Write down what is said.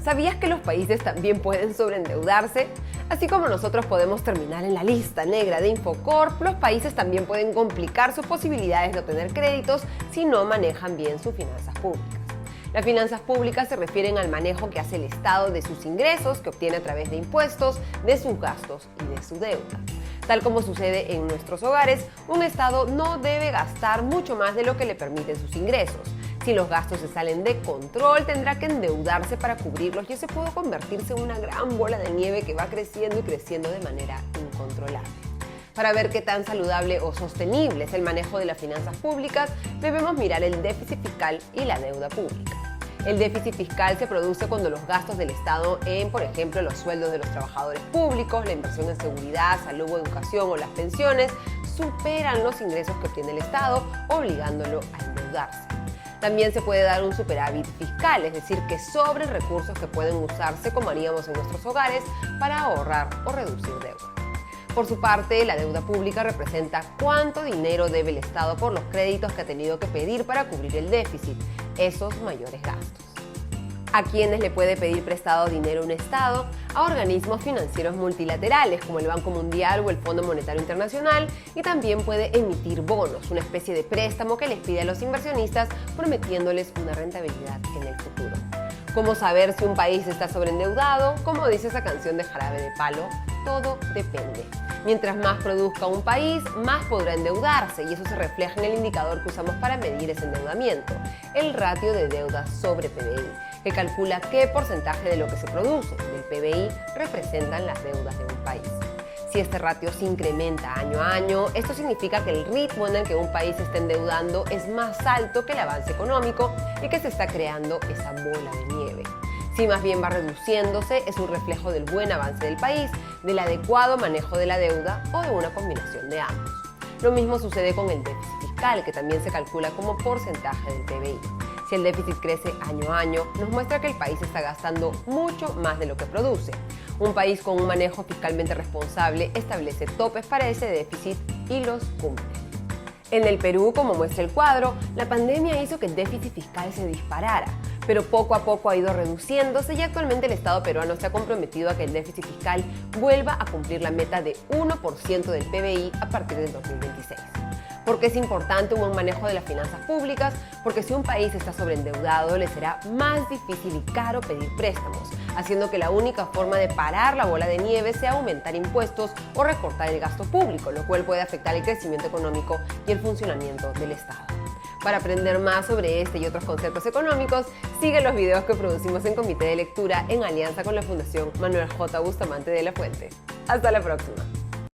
¿Sabías que los países también pueden sobreendeudarse? Así como nosotros podemos terminar en la lista negra de Infocorp, los países también pueden complicar sus posibilidades de obtener créditos si no manejan bien sus finanzas públicas. Las finanzas públicas se refieren al manejo que hace el Estado de sus ingresos, que obtiene a través de impuestos, de sus gastos y de su deuda. Tal como sucede en nuestros hogares, un Estado no debe gastar mucho más de lo que le permiten sus ingresos. Si los gastos se salen de control, tendrá que endeudarse para cubrirlos y eso puede convertirse en una gran bola de nieve que va creciendo y creciendo de manera incontrolable. Para ver qué tan saludable o sostenible es el manejo de las finanzas públicas, debemos mirar el déficit fiscal y la deuda pública. El déficit fiscal se produce cuando los gastos del Estado en, por ejemplo, los sueldos de los trabajadores públicos, la inversión en seguridad, salud o educación o las pensiones superan los ingresos que obtiene el Estado, obligándolo a endeudarse. También se puede dar un superávit fiscal, es decir, que sobren recursos que pueden usarse como haríamos en nuestros hogares para ahorrar o reducir deuda. Por su parte, la deuda pública representa cuánto dinero debe el Estado por los créditos que ha tenido que pedir para cubrir el déficit, esos mayores gastos. ¿A quiénes le puede pedir prestado dinero un Estado? A organismos financieros multilaterales como el Banco Mundial o el Fondo Monetario Internacional, y también puede emitir bonos, una especie de préstamo que les pide a los inversionistas prometiéndoles una rentabilidad en el futuro. ¿Cómo saber si un país está sobreendeudado? Como dice esa canción de Jarabe de Palo, todo depende. Mientras más produzca un país, más podrá endeudarse y eso se refleja en el indicador que usamos para medir ese endeudamiento, el ratio de deuda sobre PBI, que calcula qué porcentaje de lo que se produce del PBI representan las deudas de un país. Si este ratio se incrementa año a año, esto significa que el ritmo en el que un país se está endeudando es más alto que el avance económico y que se está creando esa bola de nieve. Si más bien va reduciéndose, es un reflejo del buen avance del país, del adecuado manejo de la deuda o de una combinación de ambos. Lo mismo sucede con el déficit fiscal, que también se calcula como porcentaje del PBI. Si el déficit crece año a año, nos muestra que el país está gastando mucho más de lo que produce. Un país con un manejo fiscalmente responsable establece topes para ese déficit y los cumple. En el Perú, como muestra el cuadro, la pandemia hizo que el déficit fiscal se disparara, pero poco a poco ha ido reduciéndose y actualmente el Estado peruano se ha comprometido a que el déficit fiscal vuelva a cumplir la meta de 1% del PBI a partir del 2026. ¿Por qué es importante un buen manejo de las finanzas públicas? Porque si un país está sobreendeudado, le será más difícil y caro pedir préstamos, haciendo que la única forma de parar la bola de nieve sea aumentar impuestos o recortar el gasto público, lo cual puede afectar el crecimiento económico y el funcionamiento del Estado. Para aprender más sobre este y otros conceptos económicos, sigue los videos que producimos en Comité de Lectura en alianza con la Fundación Manuel J. Bustamante de la Fuente. Hasta la próxima.